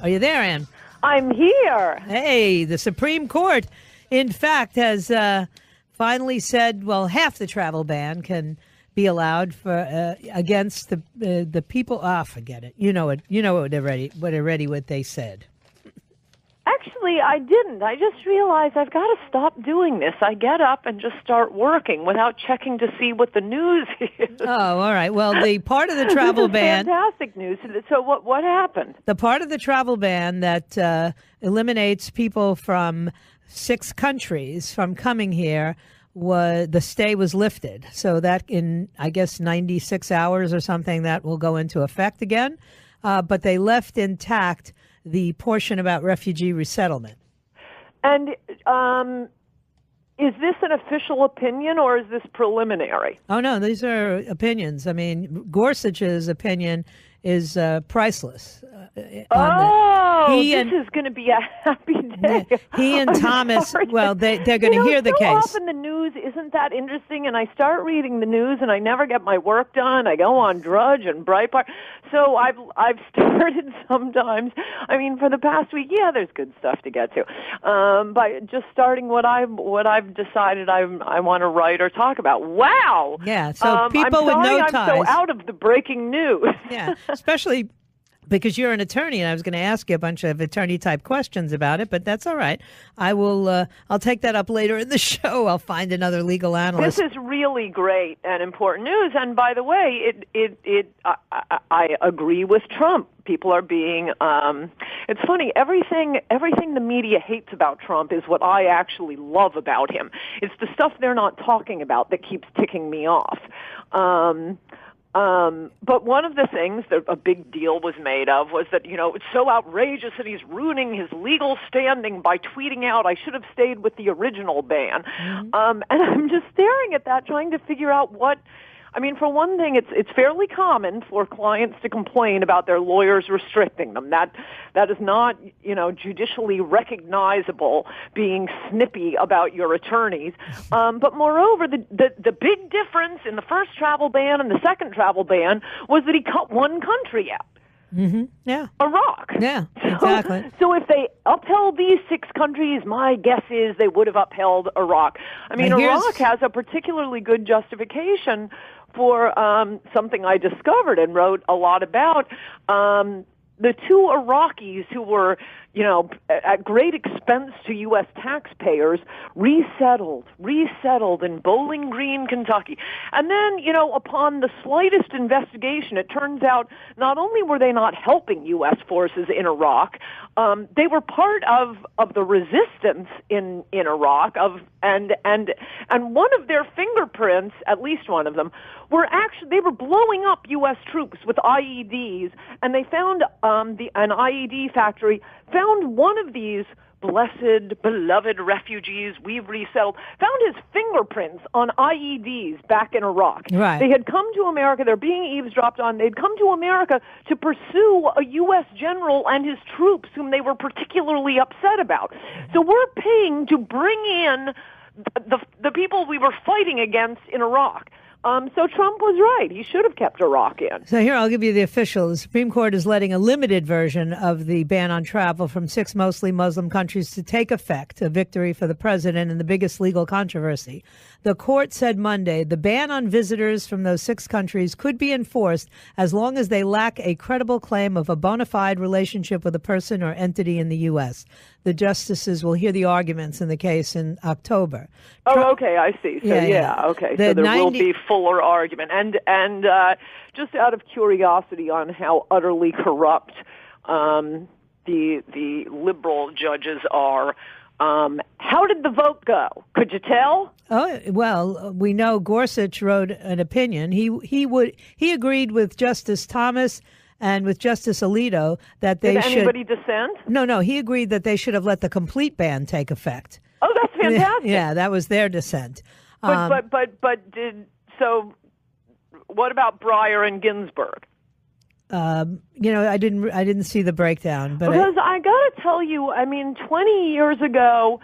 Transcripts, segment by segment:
Are you there, Ann? I'm here. Hey, the Supreme Court, in fact, has finally said, well, half the travel ban can be allowed for against the people. Forget it. You know it. You know what they said. Actually, I didn't. I just realized I've got to stop doing this. I get up and just start working without checking to see what the news is. Oh, all right. Well, the part of the travel ban. Fantastic news. So what happened? The part of the travel ban that eliminates people from 6 countries from coming here, the stay was lifted. So that in, I guess, 96 hours or something, that will go into effect again. But they left intact the portion about refugee resettlement. And is this an official opinion or is this preliminary? Oh, no, these are opinions. I mean, Gorsuch's opinion is priceless. This is going to be a happy day. He and Thomas, well, they're going to hear the case. Often the news isn't that interesting, and I start reading the news, and I never get my work done. I go on Drudge and Breitbart. So I've started sometimes. I mean, for the past week, there's good stuff to get to. By just starting what I've decided I want to write or talk about. Wow. Yeah. So people with no ties. I'm so out of the breaking news. Yeah. Especially because you're an attorney, and I was going to ask you a bunch of attorney-type questions about it, but that's all right. I'll take that up later in the show. I'll find another legal analyst. This is really great and important news. And by the way, I agree with Trump. People are being. It's funny. Everything the media hates about Trump is what I actually love about him. It's the stuff they're not talking about that keeps ticking me off. But one of the things that a big deal was made of was that, it's so outrageous that he's ruining his legal standing by tweeting out, I should have stayed with the original ban. Mm-hmm. And I'm just staring at that, trying to figure out for one thing, it's fairly common for clients to complain about their lawyers restricting them. That is not, judicially recognizable, being snippy about your attorneys. But moreover, the big difference in the first travel ban and the second travel ban was that he cut one country out. Mm-hmm. Yeah. Iraq. Yeah, exactly. So if they upheld these 6 countries, my guess is they would have upheld Iraq. I mean, Iraq has a particularly good justification for something I discovered and wrote a lot about. The 2 Iraqis who were, at great expense to U.S. taxpayers, resettled in Bowling Green, Kentucky. And then, upon the slightest investigation, it turns out not only were they not helping U.S. forces in Iraq, they were part of the resistance in Iraq, and one of their fingerprints, at least one of them, they were blowing up U.S. troops with IEDs, and they found an IED factory found one of these blessed, beloved refugees we've resettled, found his fingerprints on IEDs back in Iraq. Right. They had come to America. They're being eavesdropped on. They'd come to America to pursue a U.S. general and his troops whom they were particularly upset about. So we're paying to bring in the people we were fighting against in Iraq. So Trump was right. He should have kept Iraq in. So here, I'll give you the official. The Supreme Court is letting a limited version of the ban on travel from 6 mostly Muslim countries to take effect, a victory for the president and the biggest legal controversy. The court said Monday the ban on visitors from those 6 countries could be enforced as long as they lack a credible claim of a bona fide relationship with a person or entity in the U.S. The justices will hear the arguments in the case in October. Oh, okay, I see. So, okay. So there will be fuller argument. And just out of curiosity on how utterly corrupt the liberal judges are, how did the vote go? Could you tell? Oh, well, we know Gorsuch wrote an opinion. He agreed with Justice Thomas and with Justice Alito that they should... Did anybody dissent? No. He agreed that they should have let the complete ban take effect. Oh, that's fantastic. Yeah, that was their dissent. But what about Breyer and Ginsburg? I didn't see the breakdown, but because I got to tell you, 20 years ago,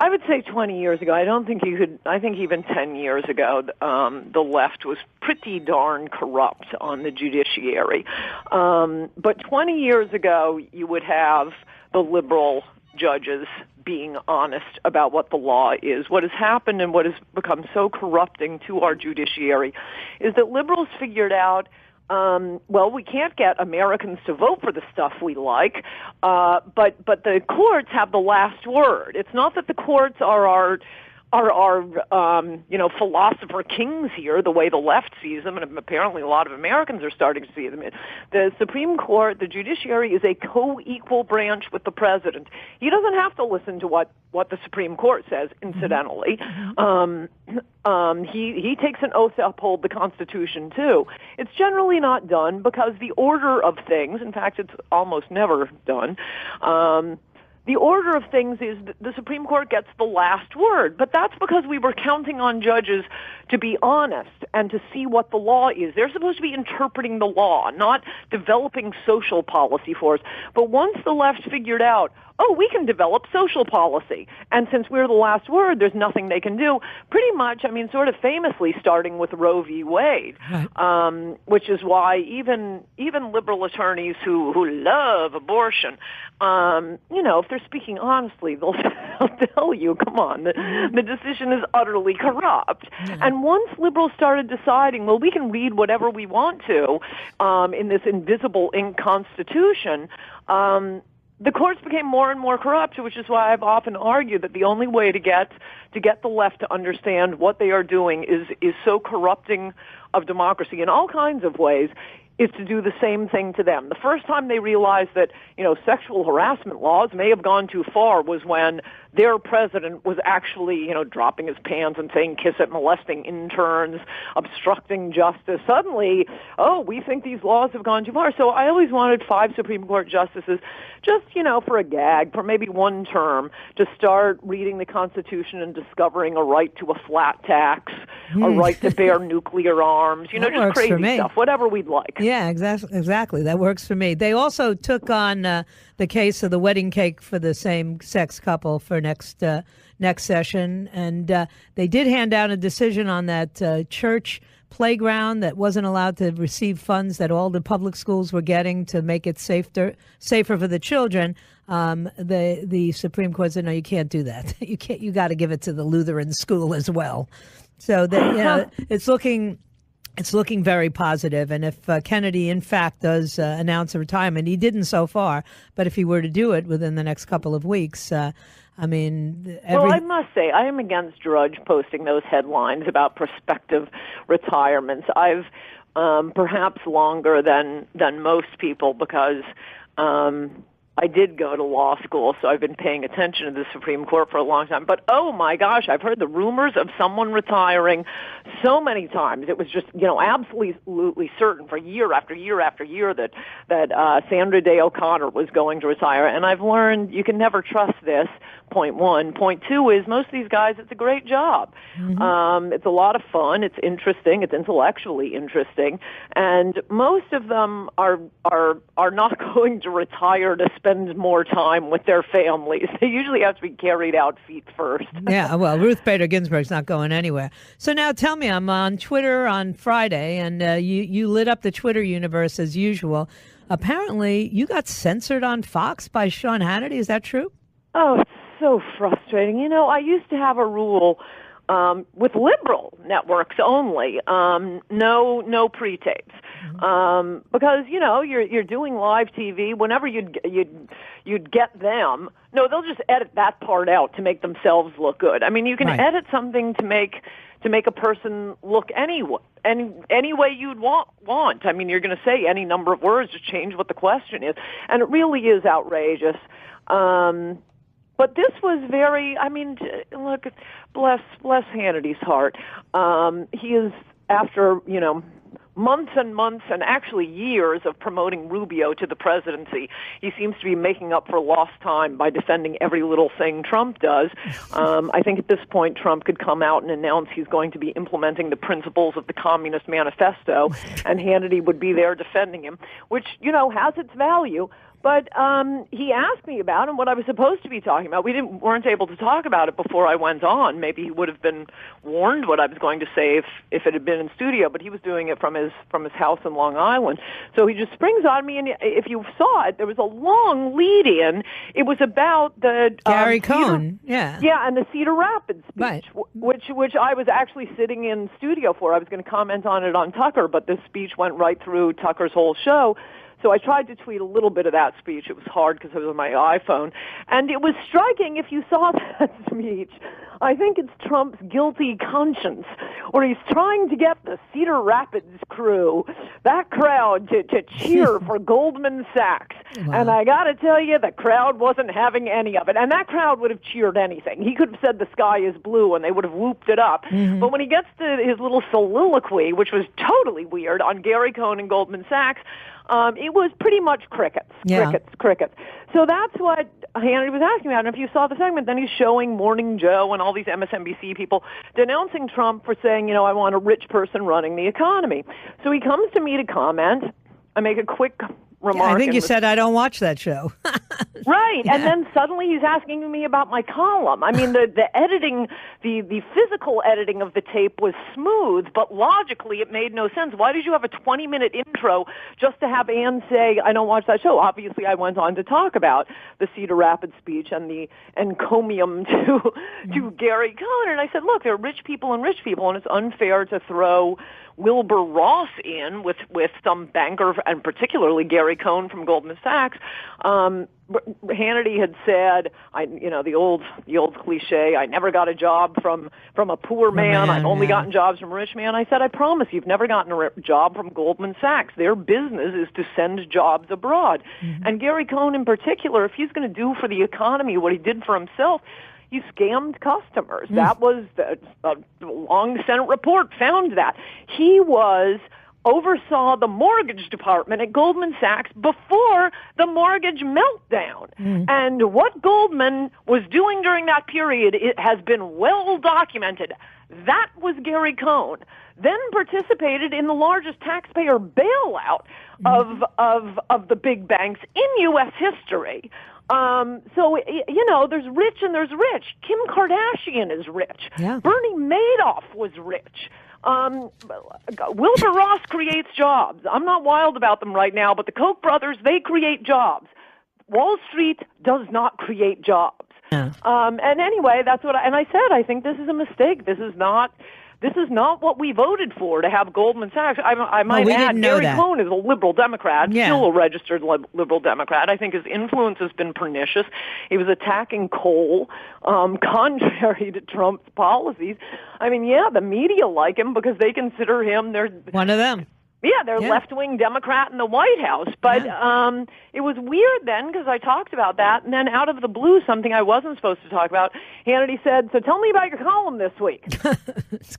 I would say 20 years ago. I don't think you could. I think even 10 years ago, the left was pretty darn corrupt on the judiciary. But 20 years ago, you would have the liberal judges being honest about what the law is. What has happened and what has become so corrupting to our judiciary is that liberals figured out, well, we can't get Americans to vote for the stuff we like, but the courts have the last word. It's not that the courts are our philosopher kings here, the way the left sees them, and apparently a lot of Americans are starting to see them. The Supreme Court, the judiciary, is a co-equal branch with the president. He doesn't have to listen to what the Supreme Court says, incidentally. He takes an oath to uphold the Constitution, too. It's generally not done because the order of things, in fact, it's almost never done, the order of things is that the Supreme Court gets the last word, but that's because we were counting on judges to be honest and to see what the law is. They're supposed to be interpreting the law, not developing social policy for us. But once the left figured out, oh, we can develop social policy, and since we're the last word, there's nothing they can do, pretty much, I mean, sort of famously starting with Roe v. Wade, which is why even liberal attorneys who love abortion, if they're speaking honestly, they'll tell you, come on, the decision is utterly corrupt. And once liberals started deciding, well, we can read whatever we want to in this invisible ink constitution, the courts became more and more corrupt, which is why I've often argued that the only way to get the left to understand what they are doing is so corrupting of democracy in all kinds of ways, is to do the same thing to them. The first time they realized that, sexual harassment laws may have gone too far was when their president was actually, dropping his pants and saying kiss it, molesting interns, obstructing justice. Suddenly, we think these laws have gone too far. So I always wanted 5 Supreme Court justices, just, for a gag, for maybe one term, to start reading the Constitution and discovering a right to a flat tax, a right to bear nuclear arms, just crazy stuff, whatever we'd like. Yeah, exactly. That works for me. They also took on the case of the wedding cake for the same-sex couple for next session, and they did hand down a decision on that church playground that wasn't allowed to receive funds that all the public schools were getting to make it safer for the children. The Supreme Court said, no, you can't do that. You got to give it to the Lutheran school as well. So it's looking very positive. And if Kennedy, in fact, does announce a retirement, he didn't so far, but if he were to do it within the next couple of weeks, well, I must say, I am against Drudge posting those headlines about prospective retirements. I've perhaps longer than most people because I did go to law school, so I've been paying attention to the Supreme Court for a long time. But, oh, my gosh, I've heard the rumors of someone retiring so many times. It was just, absolutely certain for year after year after year that Sandra Day O'Connor was going to retire. And I've learned you can never trust this, point one. Point two is most of these guys, it's a great job. Mm-hmm. It's a lot of fun. It's interesting. It's intellectually interesting. And most of them are not going to retire to spend more time with their families. They usually have to be carried out feet first. Yeah, well, Ruth Bader Ginsburg's not going anywhere. So now tell me, I'm on Twitter on Friday, and you lit up the Twitter universe as usual. Apparently, you got censored on Fox by Sean Hannity. Is that true? Oh, it's so frustrating. I used to have a rule with liberal networks only, no pre-tapes, because you're doing live TV. Whenever you'd get them, no, they'll just edit that part out to make themselves look good. I mean, you can edit something to make a person look any way you'd want. I mean, you're going to say any number of words to change what the question is, and it really is outrageous. But this was very, look, bless Hannity's heart. He is, after, months and months and actually years of promoting Rubio to the presidency, he seems to be making up for lost time by defending every little thing Trump does. I think at this point Trump could come out and announce he's going to be implementing the principles of the Communist Manifesto, and Hannity would be there defending him, which, has its value. But he asked me about it and what I was supposed to be talking about. We weren't able to talk about it before I went on. Maybe he would have been warned what I was going to say if it had been in studio, but he was doing it from his house in Long Island. So he just springs on me, and if you saw it, there was a long lead-in. It was about the Gary Cohn, yeah, and the Cedar Rapids speech, right. which I was actually sitting in studio for. I was going to comment on it on Tucker, but this speech went right through Tucker's whole show. So I tried to tweet a little bit of that speech. It was hard because it was on my iPhone. And it was striking if you saw that speech. I think it's Trump's guilty conscience, where he's trying to get the Cedar Rapids crew, that crowd, to cheer for Goldman Sachs. Wow. And I got to tell you, the crowd wasn't having any of it. And that crowd would have cheered anything. He could have said the sky is blue, and they would have whooped it up. Mm-hmm. But when he gets to his little soliloquy, which was totally weird, on Gary Cohn and Goldman Sachs, it was pretty much crickets. So that's what Hannity was asking about. And if you saw the segment, then he's showing Morning Joe and all these MSNBC people denouncing Trump for saying, I want a rich person running the economy. So he comes to me to comment. I make a quick remark. I think you said I don't watch that show. Right. Yeah. And then suddenly he's asking me about my column. I mean, the editing, the physical editing of the tape was smooth, but logically it made no sense. Why did you have a 20-minute intro just to have Ann say, I don't watch that show? Obviously, I went on to talk about the Cedar Rapids speech and the encomium to Gary Cohn. And I said, look, there are rich people, and it's unfair to throw Wilbur Ross in with some banker, and particularly Gary Cohn from Goldman Sachs. Hannity had said, the old cliche, I never got a job from a poor man. I've only gotten jobs from a rich man. I said, I promise you've never gotten a job from Goldman Sachs. Their business is to send jobs abroad. Mm-hmm. And Gary Cohn in particular, if he's going to do for the economy what he did for himself, he scammed customers. That was a long Senate report found that. He oversaw the mortgage department at Goldman Sachs before the mortgage meltdown. And what Goldman was doing during that period, it has been well documented. That was Gary Cohn. Then participated in the largest taxpayer bailout of the big banks in U.S. history. So, there's rich and there's rich. Kim Kardashian is rich. Yeah. Bernie Madoff was rich. Wilbur Ross creates jobs. I'm not wild about them right now, but the Koch brothers, they create jobs. Wall Street does not create jobs. Yeah. And anyway, that's what I said, I think this is a mistake. This is not what we voted for, to have Goldman Sachs. I might add, Gary Cohn is a liberal Democrat, still a registered liberal Democrat. I think his influence has been pernicious. He was attacking coal, contrary to Trump's policies. I mean, the media like him because they consider him one of them. Yeah, they're left-wing Democrat in the White House. But it was weird then because I talked about that. And then out of the blue, something I wasn't supposed to talk about, Hannity said, so tell me about your column this week.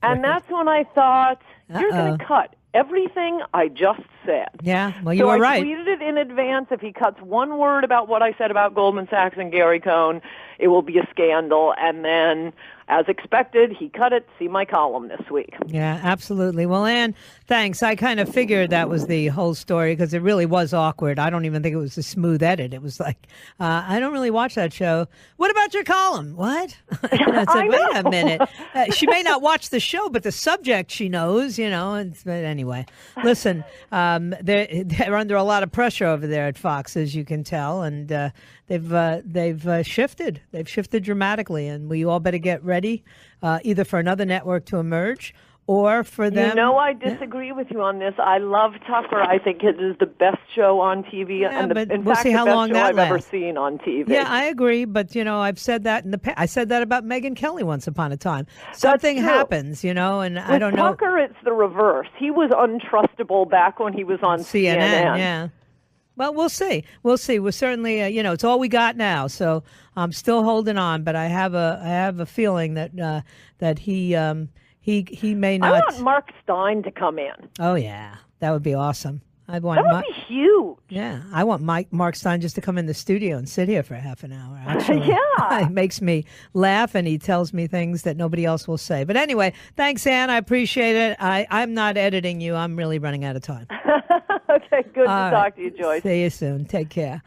And that's when I thought, you're going to cut everything I just said. Yeah, well, you were right. So I tweeted it in advance. If he cuts one word about what I said about Goldman Sachs and Gary Cohn, it will be a scandal. And then, as expected, he cut it. See my column this week. Yeah, absolutely. Well, Ann, thanks. I kind of figured that was the whole story because it really was awkward. I don't even think it was a smooth edit. It was like, I don't really watch that show. What about your column? What? It's like, wait a minute. She may not watch the show, but the subject she knows, But anyway, listen, they're under a lot of pressure over there at Fox, as you can tell, and they've shifted. They've shifted dramatically, and we all better get ready either for another network to emerge or for them. I disagree with you on this. I love Tucker. I think it is the best show on TV, and in fact, the best show I've ever seen on TV. Yeah, I agree, but I've said that in the past. I said that about Megyn Kelly once upon a time. Something happens, and I don't know. With Tucker, it's the reverse. He was untrustable back when he was on CNN. Yeah. Well, we'll see. We'll certainly, it's all we got now. So I'm still holding on, but I have a feeling that he may not. I want Mark Stein to come in. Oh yeah, that would be awesome. That would be huge. Yeah, I want Mark Stein just to come in the studio and sit here for half an hour. Actually, yeah, it makes me laugh, and he tells me things that nobody else will say. But anyway, thanks, Ann. I appreciate it. I'm not editing you. I'm really running out of time. Okay, good to talk to you, Joyce. See you soon. Take care.